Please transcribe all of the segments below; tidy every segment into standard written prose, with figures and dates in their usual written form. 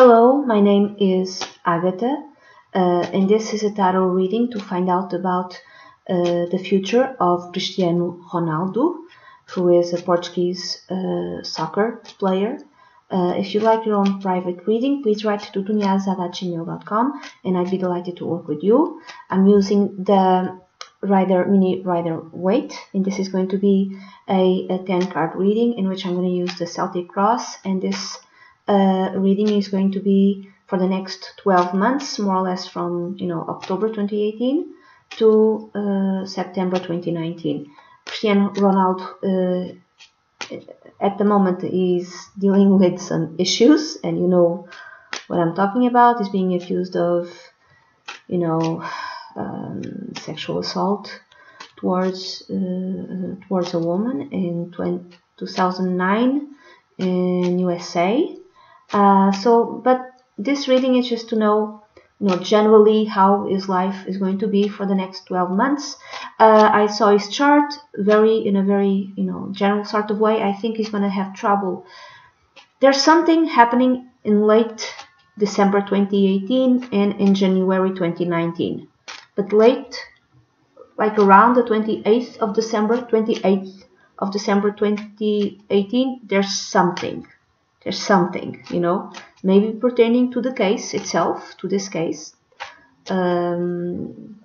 Hello, my name is Agatha, and this is a tarot reading to find out about the future of Cristiano Ronaldo, who is a Portuguese soccer player. If you like your own private reading, please write to dunyazade@gmail.com, and I'd be delighted to work with you. I'm using the mini rider weight, and this is going to be a 10-card reading in which I'm going to use the Celtic cross, and this reading is going to be for the next 12 months, more or less from October 2018 to September 2019. Cristiano Ronaldo at the moment is dealing with some issues, and you know what I'm talking about. Is being accused of sexual assault towards a woman in 2009 in USA. But this reading is just to know, generally how his life is going to be for the next 12 months. I saw his chart in a very general sort of way. I think he's going to have trouble. There's something happening in late December 2018 and in January 2019. But late, like around the 28th of December 2018, there's something. There's something, maybe pertaining to the case itself, to this case, or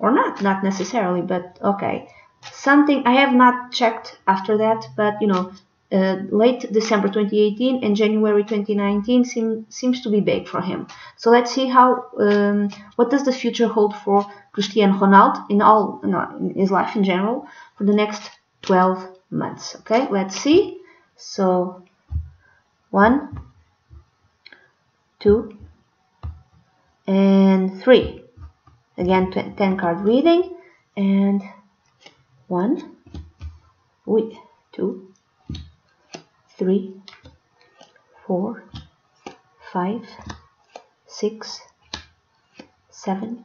not necessarily, but okay. Something, I have not checked after that, but late December 2018 and January 2019 seems to be big for him. So let's see what does the future hold for Cristiano Ronaldo in his life in general for the next 12 months. Okay, let's see. So 1, 2, and 3. Again, 10-card reading. And 1, 2, 3, 4, 5, 6, 7,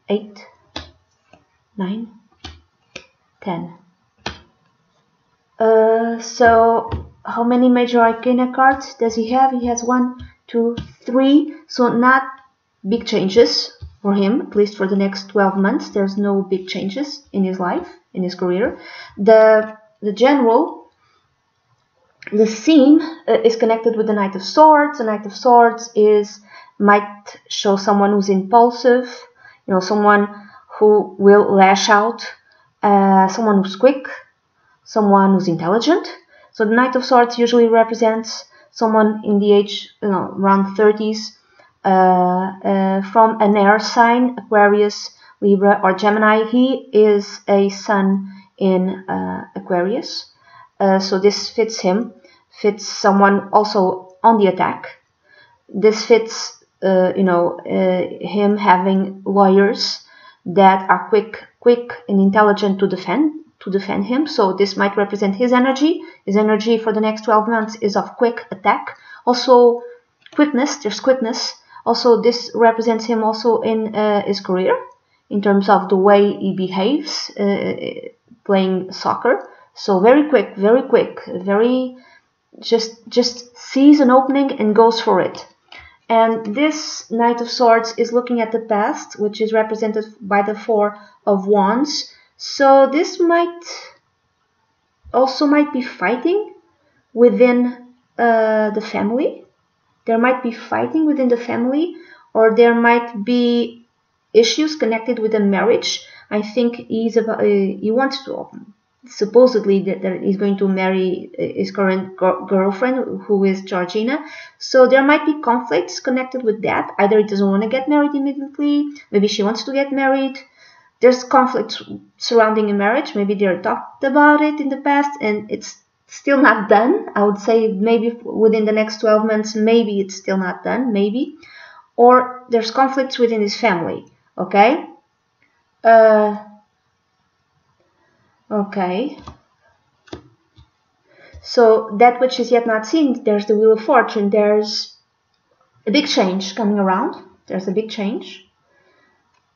8, 9, 10. So how many major arcana cards does he have? He has 1, 2, 3. So not big changes for him, at least for the next 12 months. There's no big changes in his life, in his career. The theme is connected with the Knight of Swords. The Knight of Swords might show someone who's impulsive, someone who will lash out, someone who's quick, someone who's intelligent. So the Knight of Swords usually represents someone in the age, around 30s, from an air sign, Aquarius, Libra, or Gemini. He is a sun in Aquarius. So this fits him, fits someone also on the attack. This fits, him having lawyers that are quick and intelligent to defend him. So this might represent his energy. His energy for the next 12 months is of quick attack. Also quickness, there's quickness. Also this represents him also in his career, in terms of the way he behaves playing soccer. So very quick, very just sees an opening and goes for it. And this Knight of Swords is looking at the past, which is represented by the 4 of Wands. So this might be fighting within the family. There might be fighting within the family, or there might be issues connected with a marriage. I think he wants to, supposedly that he's going to marry his current girlfriend, who is Georgina. So there might be conflicts connected with that. Either he doesn't want to get married immediately, maybe she wants to get married. There's conflict surrounding a marriage. Maybe they're talked about it in the past and it's still not done. I would say maybe within the next 12 months, maybe it's still not done, maybe. Or there's conflicts within his family, okay? Okay. So that which is yet not seen, there's the Wheel of Fortune. There's a big change coming around. There's a big change.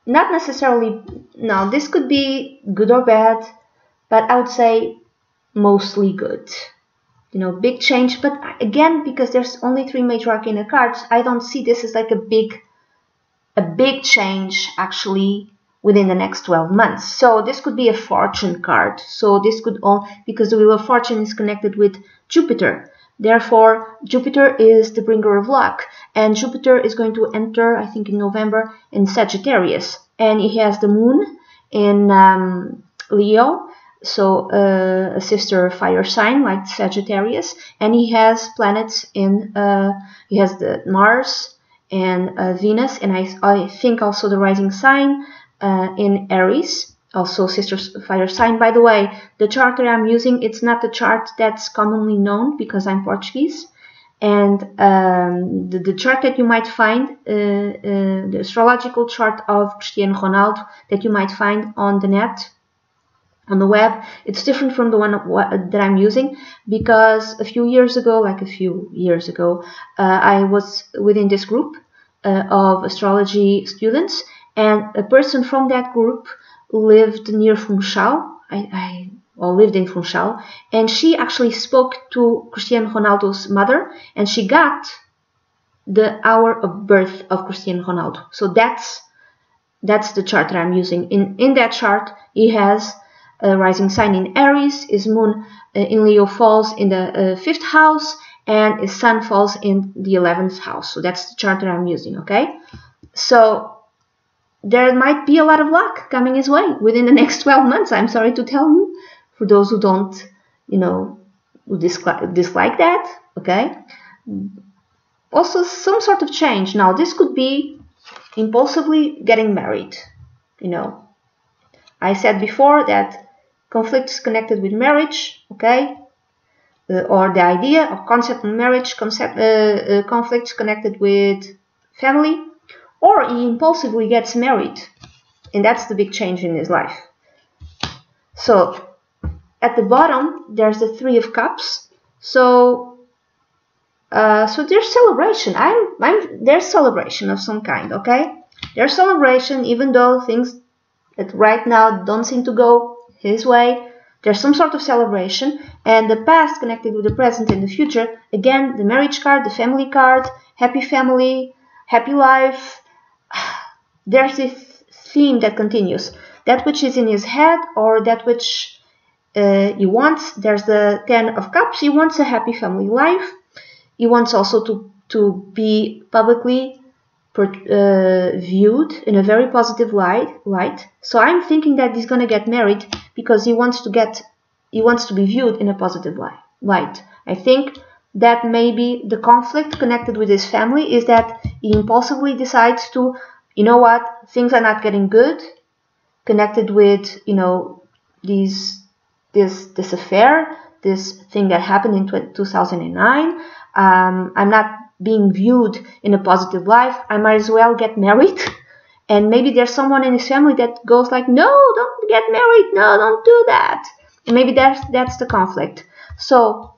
Not necessarily, no, this could be good or bad, but I would say mostly good. you know, big change. But again, because there's only 3 major arcana cards, I don't see this as like a big change actually within the next 12 months. So this could be a fortune card. So this could all, because the Wheel of Fortune is connected with Jupiter. Therefore, Jupiter is the bringer of luck. And Jupiter is going to enter, I think in November, in Sagittarius. And he has the moon in Leo. So a sister fire sign like Sagittarius. And he has planets in, he has the Mars and Venus. And I think also the rising sign in Aries, also sister fire sign. By the way, the chart that I'm using, it's not the chart that's commonly known because I'm Portuguese. And the chart that you might find, the astrological chart of Cristiano Ronaldo that you might find on the net, on the web, it's different from the one that I'm using, because a few years ago, I was within this group of astrology students, and a person from that group lived near Funchal. Lived in Funchal, and she actually spoke to Cristiano Ronaldo's mother, and she got the hour of birth of Cristiano Ronaldo. So that's the chart that I'm using. In that chart, he has a rising sign in Aries, his moon in Leo falls in the 5th house, and his sun falls in the 11th house. So that's the chart that I'm using, okay? So there might be a lot of luck coming his way within the next 12 months. I'm sorry to tell you, for those who don't, you know, who dislike that, okay? Also, some sort of change. Now, this could be impulsively getting married, you know. I said before that conflict is connected with marriage, okay? Or the idea of concept of marriage, conflicts connected with family. Or he impulsively gets married, and that's the big change in his life. So at the bottom there's the 3 of Cups. So there's celebration. There's celebration of some kind, okay? There's celebration, even though things that right now don't seem to go his way. There's some sort of celebration, and the past connected with the present and the future. Again, the marriage card, the family card, happy family, happy life. There's this theme that continues. That which is in his head, or that which he wants. There's the 10 of Cups. He wants a happy family life. He wants also to be publicly viewed in a very positive light. So I'm thinking that he's going to get married because he wants to be viewed in a positive light. I think that maybe the conflict connected with his family is that he impulsively decides to, you know what, things are not getting good, connected with, you know, this affair, this thing that happened in 2009. I'm not being viewed in a positive life. I might as well get married. And maybe there's someone in his family that goes like, no, don't get married, no, don't do that. And maybe that's the conflict. So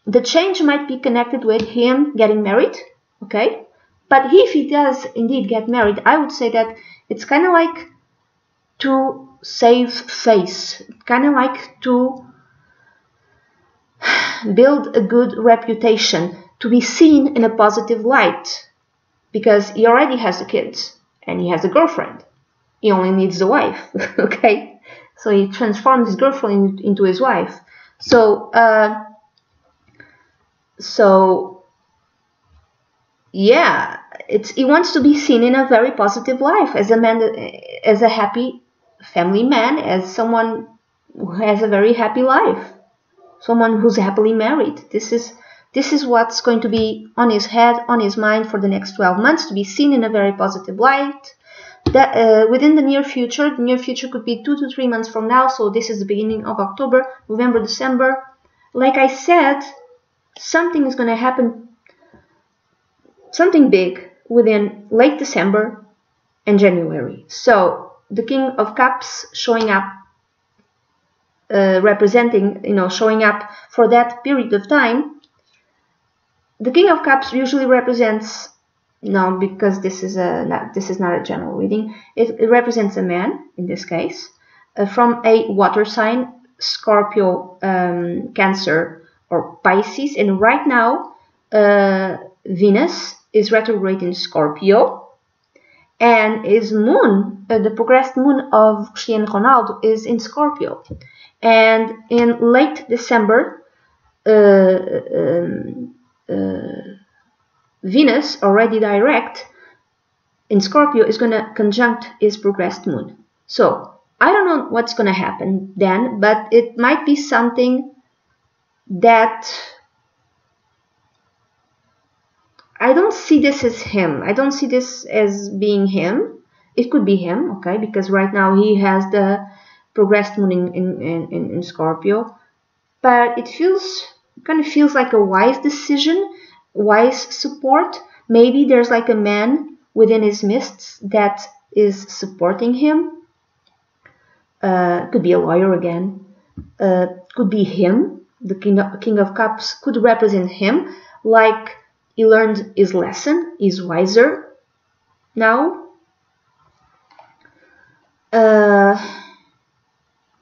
the change might be connected with him getting married, okay? But if he does indeed get married, I would say that it's kind of like to save face, kind of like to build a good reputation, to be seen in a positive light, because he already has the kids and he has a girlfriend. He only needs the wife, okay? So he transforms his girlfriend into his wife. So yeah, he wants to be seen in a very positive life as a man, as a happy family man, as someone who has a very happy life, someone who's happily married. This is what's going to be on his head, on his mind for the next 12 months, to be seen in a very positive light. That within the near future could be 2 to 3 months from now. So this is the beginning of October, November, December. Like I said, something is going to happen, something big within late December and January. So the King of Cups showing up, representing, you know, showing up for that period of time. The King of Cups usually represents, no, because this is not a general reading. It represents a man in this case, from a water sign, Scorpio, Cancer, or Pisces, and right now Venus is retrograde in Scorpio, and his moon, the progressed moon of Cristiano Ronaldo, is in Scorpio. And in late December, Venus, already direct in Scorpio, is going to conjunct his progressed moon. So I don't know what's going to happen then, but it might be something that I don't see this as him. I don't see this as being him. It could be him, okay, because right now he has the progressed moon in Scorpio. But it kind of feels like a wise decision, wise support. Maybe there's like a man within his midst that is supporting him. Could be a lawyer again. Could be him. The King of Cups could represent him, like he learned his lesson, he's wiser now.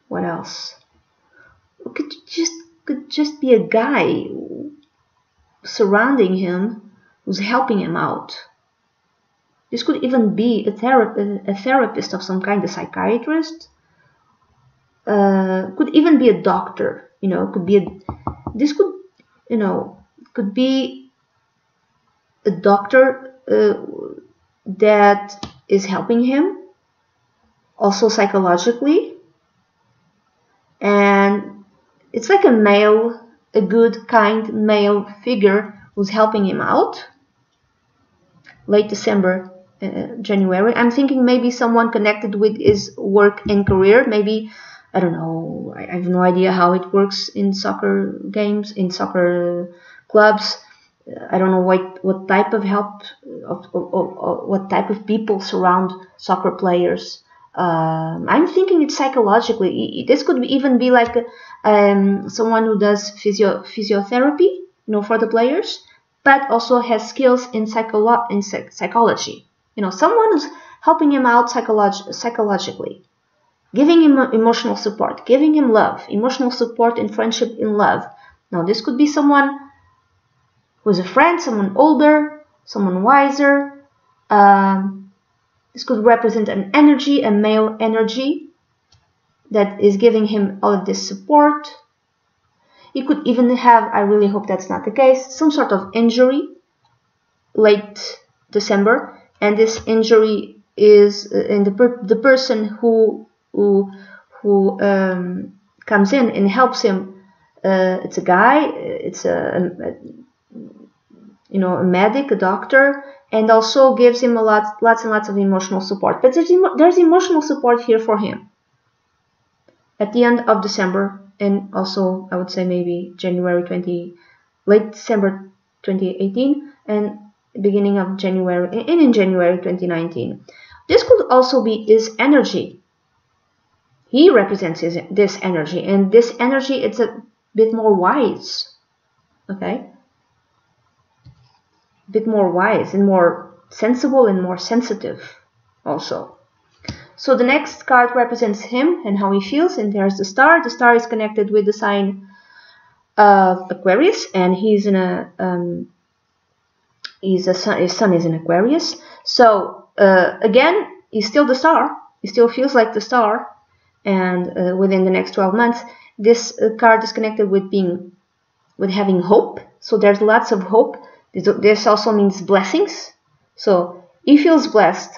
What else? Could just be a guy surrounding him who's helping him out. This could even be a therapist of some kind, a psychiatrist. Could even be a doctor. Could be could be a doctor that is helping him, also psychologically, and it's like a good, kind male figure who's helping him out. Late December, January. I'm thinking maybe someone connected with his work and career. Maybe, I don't know, I have no idea how it works in soccer games, in soccer clubs. I don't know what type of help, what type of people surround soccer players. I'm thinking it's psychologically. This could even be like someone who does physiotherapy, for the players, but also has skills in psychology. Someone who's helping him out psychologically, giving him emotional support, giving him love, emotional support and friendship in love. Now, this could be someone who's a friend, someone older, someone wiser. This could represent an energy, a male energy, that is giving him all of this support. He could even have, I really hope that's not the case, some sort of injury late December, and this injury is in the person who comes in and helps him. It's a guy. It's a medic, a doctor, and also gives him lots and lots of emotional support. But there's emotional support here for him at the end of December, and also I would say maybe late December 2018 and beginning of January, and in January 2019. This could also be his energy. He represents this energy, and this energy, it's a bit more wise, okay? A bit more wise and more sensible and more sensitive also. So the next card represents him and how he feels, and there's the star. The star is connected with the sign of Aquarius, and his sun is in Aquarius. So again, he's still the star. He still feels like the star, and within the next 12 months, this card is connected with having hope. So there's lots of hope. This also means blessings. So he feels blessed.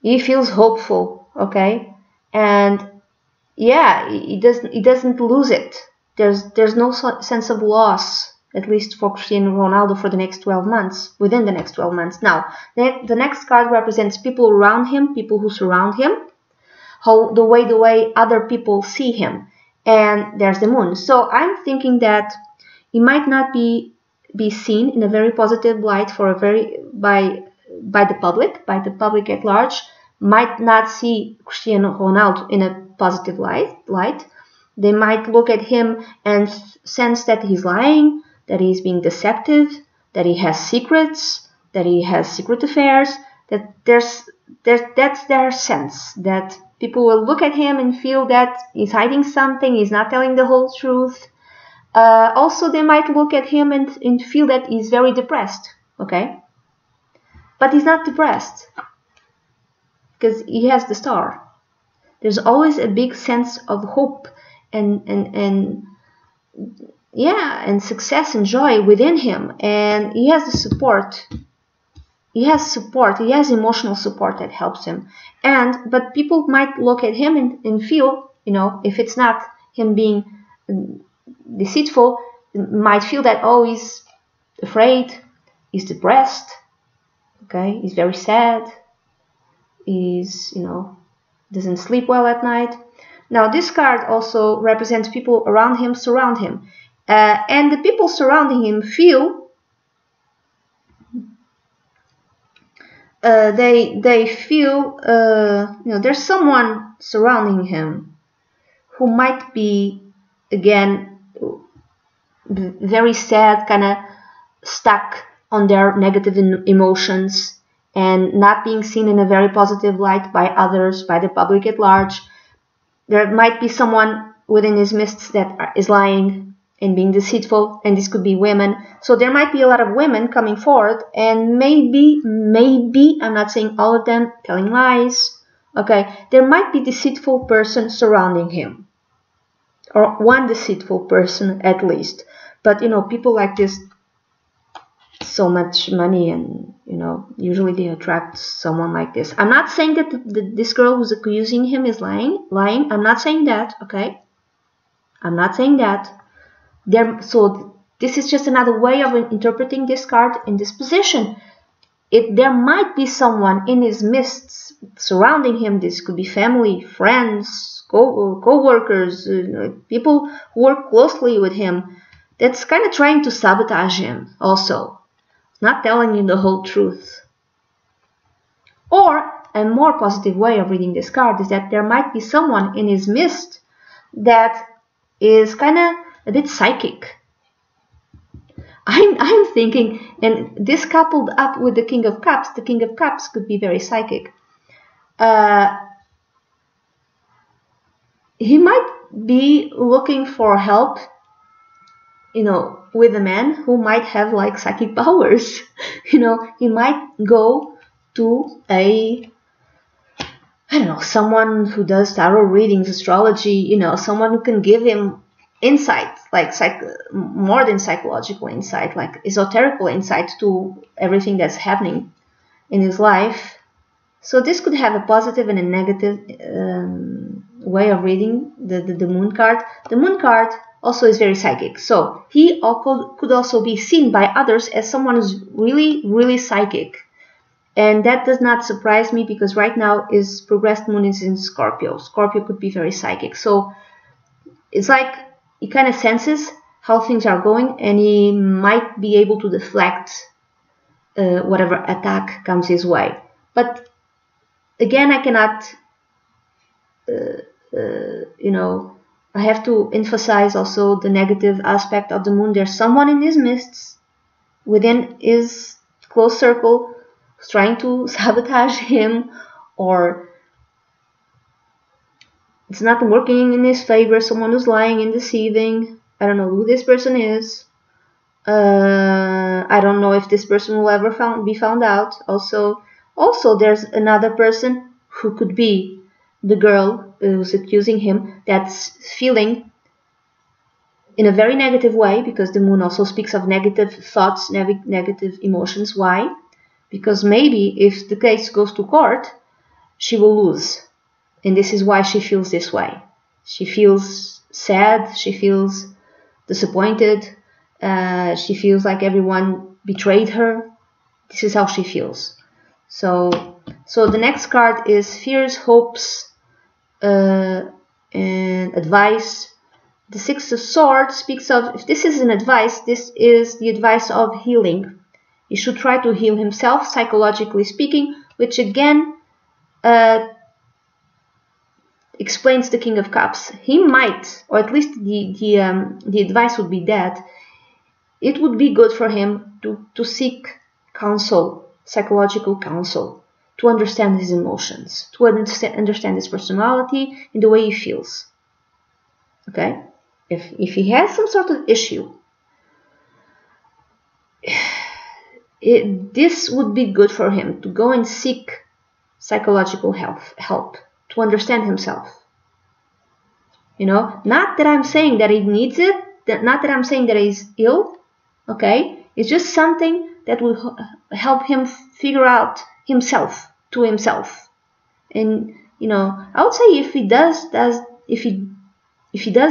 He feels hopeful, okay? And yeah, he doesn't lose it. There's no sense of loss, at least for Cristiano Ronaldo, for the next 12 months, within the next 12 months. Now, the next card represents people around him, people who surround him, the way other people see him. And there's the moon. So I'm thinking that he might not be seen in a very positive light by the public at large, might not see Cristiano Ronaldo in a positive light. They might look at him and sense that he's lying, that he's being deceptive, that he has secrets, that he has secret affairs, that that's their sense, that people will look at him and feel that he's hiding something, he's not telling the whole truth. Also, they might look at him and feel that he's very depressed, okay? But he's not depressed because he has the star. There's always a big sense of hope and success and joy within him, and he has the support. He has support. He has emotional support that helps him. But people might look at him and feel, if it's not him being deceitful, might feel that, oh, he's afraid, he's depressed, okay, he's very sad, he's, doesn't sleep well at night. Now, this card also represents people around him, surround him. And the people surrounding him feel, they feel, there's someone surrounding him who might be, again, very sad, kind of stuck on their negative emotions and not being seen in a very positive light by others, by the public at large. There might be someone within his midst that is lying and being deceitful, and this could be women. So there might be a lot of women coming forward, and maybe, I'm not saying all of them, telling lies, okay, there might be a deceitful person surrounding him, or one deceitful person at least. But, people like this, so much money, and, usually they attract someone like this. I'm not saying that this girl who's accusing him is lying. I'm not saying that, okay? I'm not saying that. So this is just another way of interpreting this card in this position. There might be someone in his midst surrounding him. This could be family, friends, co-workers, people who work closely with him, that's kind of trying to sabotage him also, not telling you the whole truth. Or a more positive way of reading this card is that there might be someone in his midst that is kind of a bit psychic. I'm thinking, and this coupled up with the King of Cups could be very psychic. He might be looking for help, with a man who might have like psychic powers. He might go to someone who does tarot readings, astrology, someone who can give him insight, like more than psychological insight, like esoterical insight to everything that's happening in his life. So this could have a positive and a negative way of reading the moon card. The moon card also is very psychic. So he could also be seen by others as someone who's really, really psychic. And that does not surprise me, because right now his progressed moon is in Scorpio. Scorpio could be very psychic. So it's like he kind of senses how things are going, and he might be able to deflect whatever attack comes his way. But again, I cannot, I have to emphasize also the negative aspect of the moon. There's someone in his midst, within his close circle, who's trying to sabotage him, or it's not working in his favor. Someone who's lying and deceiving. I don't know who this person is. I don't know if this person will ever be found out. Also, there's another person who could be the girl who's accusing him, that's feeling in a very negative way, because the moon also speaks of negative thoughts, negative emotions. Why? Because maybe if the case goes to court, she will lose. And this is why she feels this way. She feels sad. She feels disappointed. She feels like everyone betrayed her. This is how she feels. So the next card is fears, hopes, and advice. The Six of Swords speaks of, if this is an advice, this is the advice of healing. He should try to heal himself, psychologically speaking, which again explains the King of Cups. He might, or at least the advice would be that it would be good for him to seek counsel, psychological counsel, to understand his emotions, to understand his personality and the way he feels. Okay? if he has some sort of issue, this would be good for him to go and seek psychological help to understand himself. You know, not that I'm saying that he needs it, not that I'm saying that he's ill, okay? It's just something that will help him figure out himself to himself. And you know, I would say if he does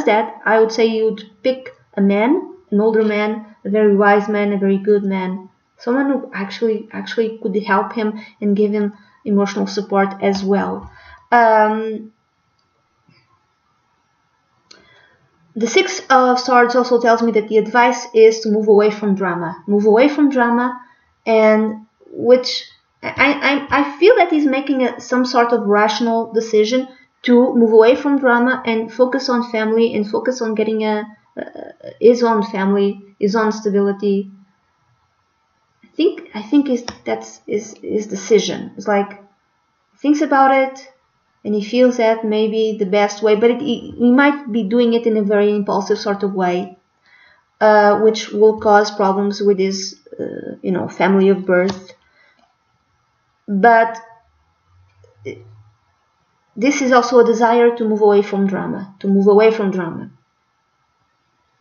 that, I would say you would pick a man, an older man, a very wise man, a very good man, someone who actually could help him and give him emotional support as well. The Six of Swords also tells me that the advice is to move away from drama. Move away from drama, and which I feel that he's making some sort of rational decision to move away from drama and focus on family and focus on getting his own family, his own stability. I think that's his decision. It's like he thinks about it and he feels that maybe the best way, but he might be doing it in a very impulsive sort of way, which will cause problems with his family of birth. But this is also a desire to move away from drama,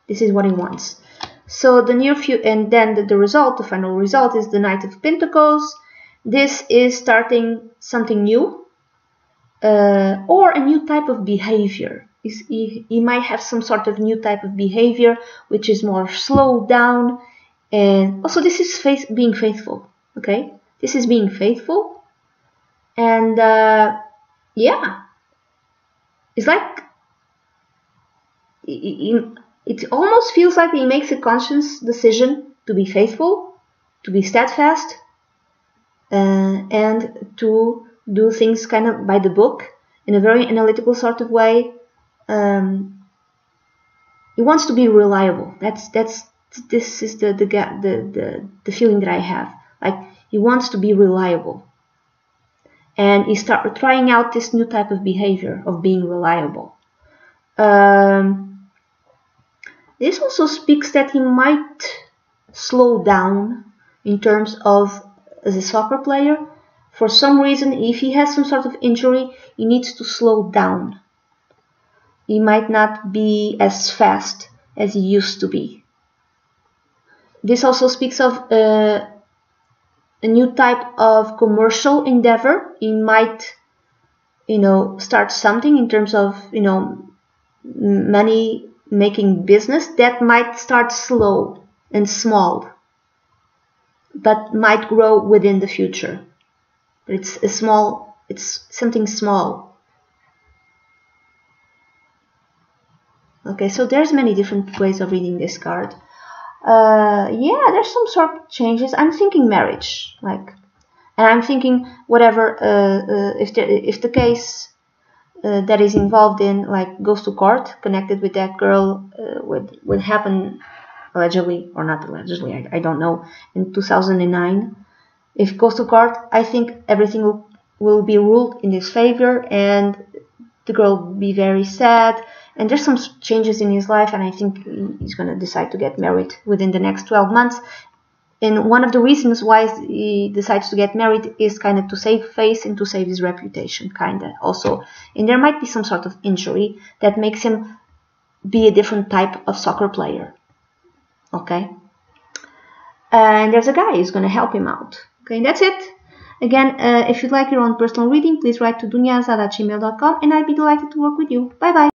This is what he wants. So the near future, and then the final result is the Knight of Pentacles. This is starting something new, or a new type of behavior. He might have some sort of new type of behavior, which is more slowed down. And also this is being faithful, okay? This is being faithful. And yeah, it's like it almost feels like he makes a conscious decision to be faithful, to be steadfast, and to do things kind of by the book in a very analytical sort of way. He wants to be reliable. This is the feeling that I have. Like he wants to be reliable, and he started trying out this new type of behavior of being reliable. This also speaks that he might slow down in terms of as a soccer player. For some reason, if he has some sort of injury, he needs to slow down. He might not be as fast as he used to be. This also speaks of a new type of commercial endeavor. He might, start something in terms of, money making business that might start slow and small, but might grow within the future. But it's something small. Okay, so there's many different ways of reading this card. Yeah, there's some sort of changes. I'm thinking marriage, and I'm thinking whatever. If the case that is involved in goes to court, connected with that girl, would happen allegedly or not allegedly, I don't know, in 2009. If it goes to court, I think everything will be ruled in his favor, and the girl will be very sad. And there's some changes in his life, and I think he's going to decide to get married within the next 12 months. And one of the reasons why he decides to get married is kind of to save face and to save his reputation, kind of also. And there might be some sort of injury that makes him be a different type of soccer player. Okay? And there's a guy who's going to help him out. Okay, that's it. Again, if you'd like your own personal reading, please write to dunyazade@gmail.com, and I'd be delighted to work with you. Bye-bye.